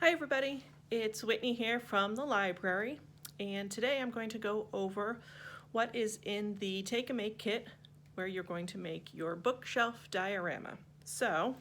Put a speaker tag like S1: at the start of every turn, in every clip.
S1: Hi everybody, it's Whitney here from the library, and today I'm going to go over what is in the Take and Make kit where you're going to make your bookshelf diorama. So,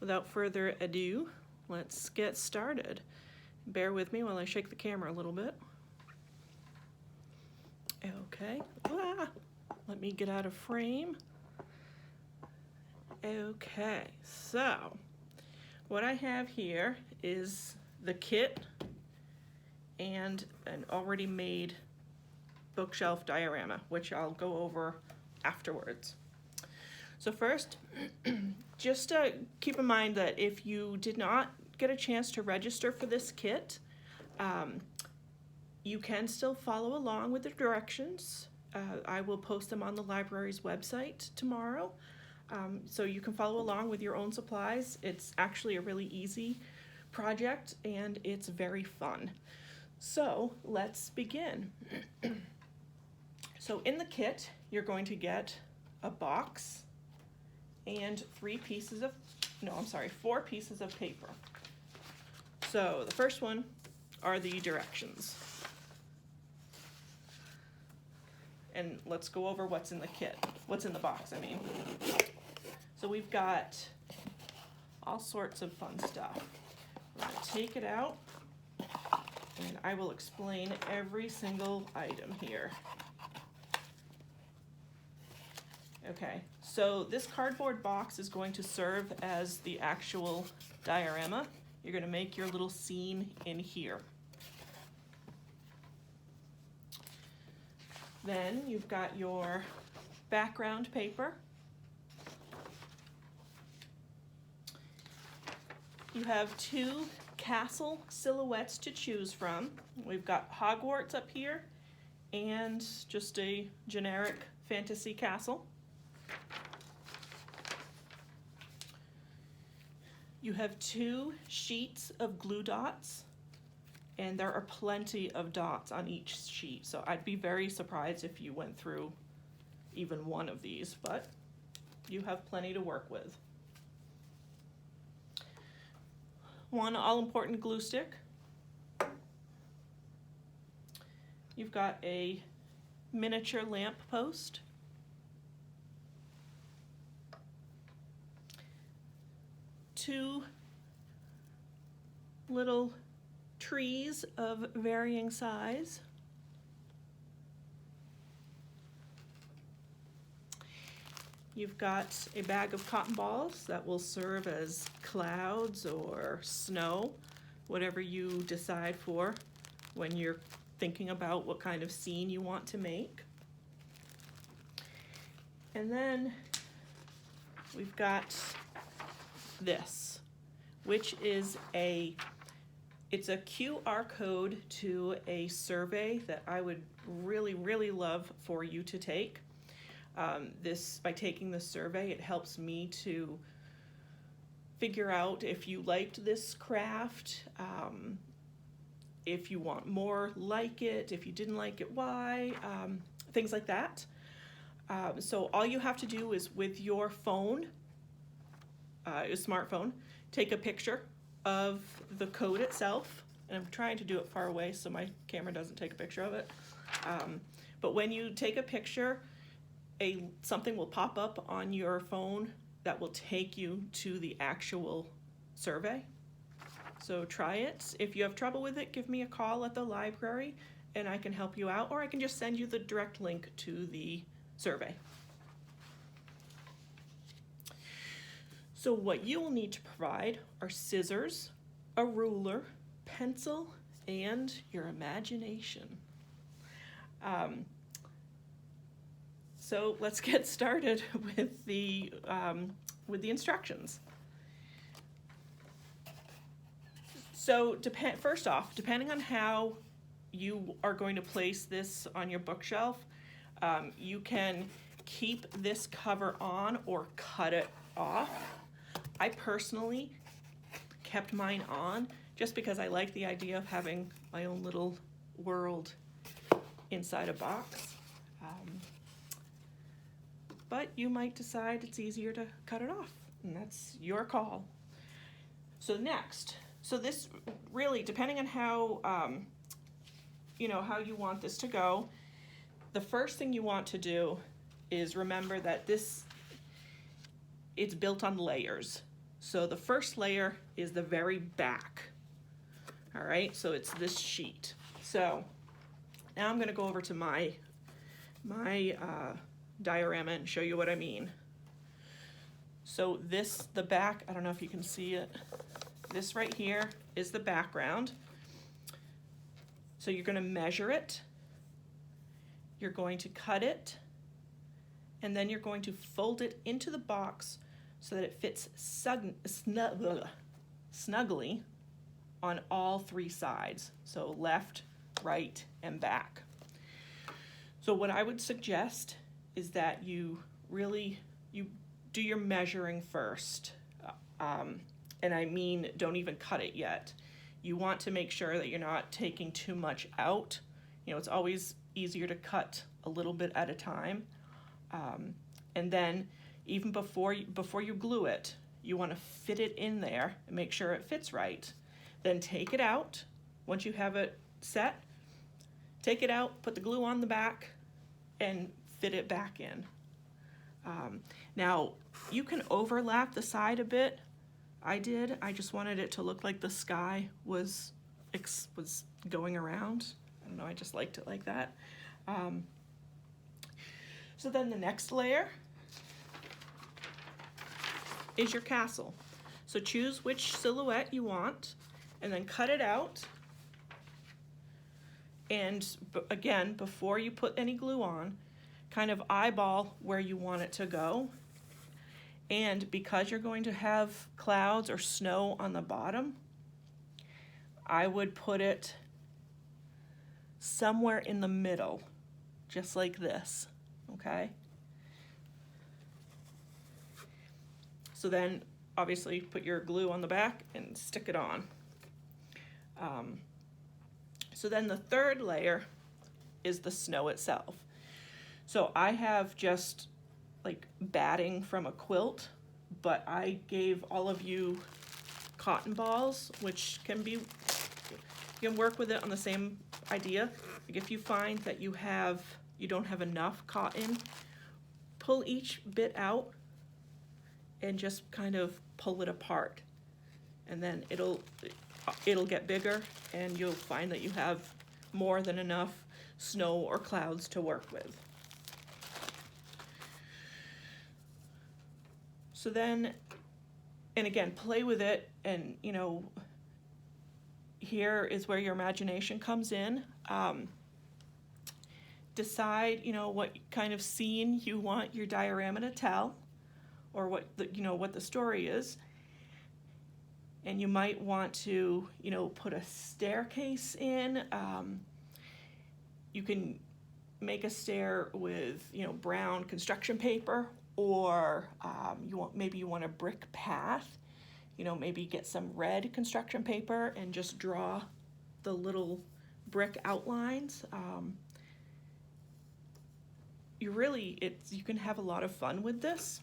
S1: without further ado, let's get started. Bear with me while I shake the camera a little bit. Okay, let me get out of frame. Okay, so what I have here is the kit and an already made bookshelf diorama, which I'll go over afterwards. So first, just keep in mind that if you did not get a chance to register for this kit, you can still follow along with the directions. I will post them on the library's website tomorrow. So you can follow along with your own supplies. It's actually a really easy project and it's very fun. So let's begin. So in the kit, you're going to get a box and 4 pieces of paper. So the first one are the directions. And let's go over what's in the kit, what's in the box, I mean. So we've got all sorts of fun stuff. We're going to take it out, and I will explain every single item here. Okay, so this cardboard box is going to serve as the actual diorama. You're going to make your little scene in here. Then you've got your background paper. You have 2 castle silhouettes to choose from. We've got Hogwarts up here and just a generic fantasy castle. You have 2 sheets of glue dots, and there are plenty of dots on each sheet, so I'd be very surprised if you went through even one of these, but you have plenty to work with. 1 all-important glue stick. You've got a miniature lamp post. Two little trees of varying size. You've got a bag of cotton balls that will serve as clouds or snow, whatever you decide for when you're thinking about what kind of scene you want to make. And then we've got this, which is it's a QR code to a survey that I would really love for you to take. By taking this survey, it helps me to figure out if you liked this craft, if you want more like it, if you didn't like it, why, things like that. So all you have to do is with your phone, your smartphone, take a picture of the code itself, and I'm trying to do it far away so my camera doesn't take a picture of it. But when you take a picture, something will pop up on your phone that will take you to the actual survey. So try it. If you have trouble with it, give me a call at the library and I can help you out, or I can just send you the direct link to the survey. So what you will need to provide are scissors, a ruler, pencil, and your imagination. So let's get started with the instructions. So first off, depending on how you are going to place this on your bookshelf, you can keep this cover on or cut it off. I personally kept mine on just because I like the idea of having my own little world inside a box. But you might decide it's easier to cut it off, and that's your call. So next, So this really, depending on how, how you want this to go, the first thing you want to do is remember that it's built on layers. So the first layer is the very back. All right, so it's this sheet. So now I'm gonna go over to my diorama and show you what I mean. So the back, I don't know if you can see it. This right here is the background. So you're gonna measure it, you're going to cut it, and then you're going to fold it into the box so that it fits snugly on all three sides. So left, right, and back. So what I would suggest is that you do your measuring first. And I mean, don't even cut it yet. You want to make sure that you're not taking too much out. It's always easier to cut a little bit at a time. And then even before you glue it, you want to fit it in there and make sure it fits right. Then take it out. Once you have it set, take it out, put the glue on the back, and fit it back in. Now, you can overlap the side a bit. I just wanted it to look like the sky was going around. I don't know, I just liked it like that. So then the next layer is your castle. So choose which silhouette you want and then cut it out. And again, before you put any glue on, kind of eyeball where you want it to go. And because you're going to have clouds or snow on the bottom, I would put it somewhere in the middle, just like this, okay? So then, obviously, put your glue on the back and stick it on. So then the third layer is the snow itself. So I have just like batting from a quilt, but I gave all of you cotton balls, which you can work with it on the same idea. Like if you find that you don't have enough cotton, pull each bit out and just kind of pull it apart. And then it'll get bigger and you'll find that you have more than enough snow or clouds to work with. So then, and again, play with it, and here is where your imagination comes in. Decide, what kind of scene you want your diorama to tell, or what the story is. And you might want to, put a staircase in. You can make a stair with, brown construction paper, or maybe you want a brick path. Maybe get some red construction paper and just draw the little brick outlines. You can have a lot of fun with this.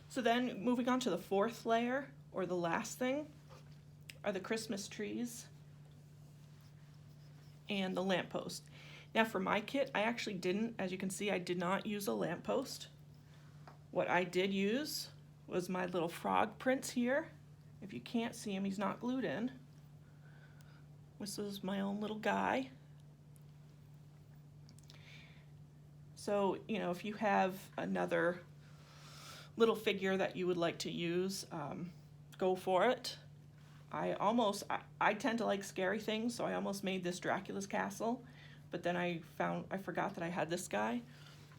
S1: So then moving on to the fourth layer, or the last thing, are the Christmas trees and the lamppost. Now for my kit, I actually didn't, as you can see, I did not use a lamppost. What I did use was my little frog prints here. If you can't see him, he's not glued in. This is my own little guy. So, if you have another little figure that you would like to use, go for it. I tend to like scary things, so I almost made this Dracula's castle, but then I forgot that I had this guy,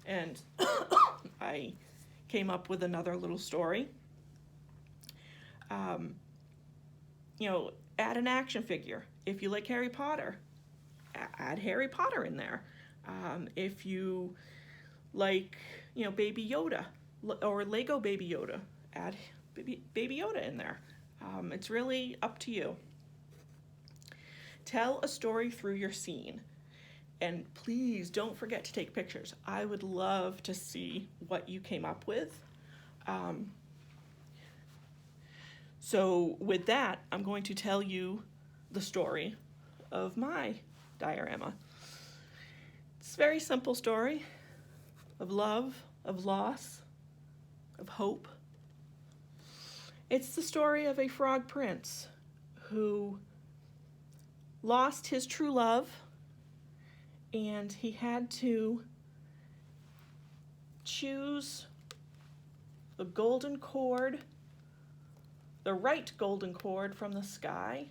S1: and I came up with another little story. Add an action figure. If you like Harry Potter, add Harry Potter in there. If you like, Baby Yoda, or Lego Baby Yoda, add Baby Yoda in there. It's really up to you. Tell a story through your scene. And please don't forget to take pictures. I would love to see what you came up with. So with that, I'm going to tell you the story of my diorama. It's a very simple story of love, of loss, of hope. It's the story of a frog prince who lost his true love, and he had to choose the golden cord, the right golden cord from the sky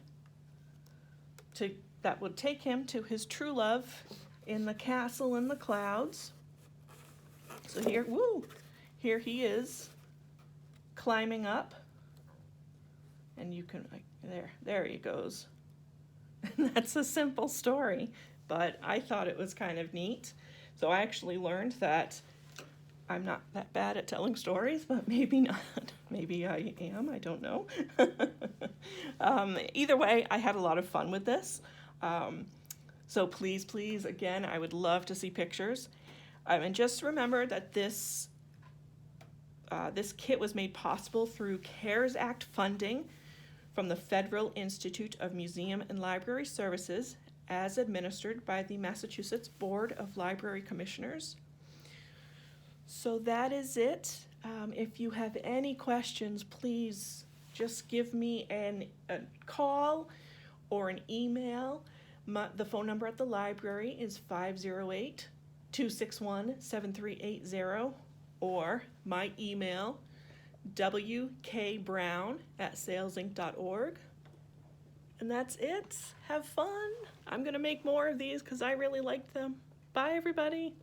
S1: that would take him to his true love in the castle in the clouds. So here he is climbing up, and you can, there he goes. That's a simple story, but I thought it was kind of neat. So I actually learned that I'm not that bad at telling stories, but maybe not. Maybe I am, I don't know. Either way, I had a lot of fun with this. So please, again, I would love to see pictures. And just remember that this kit was made possible through CARES Act funding from the Federal Institute of Museum and Library Services, as administered by the Massachusetts Board of Library Commissioners. So that is it. If you have any questions, please just give me a call or an email. The phone number at the library is 508-261-7380, or my email, wkbrown@salesinc.org. And that's it. Have fun. I'm going to make more of these because I really liked them. Bye, everybody.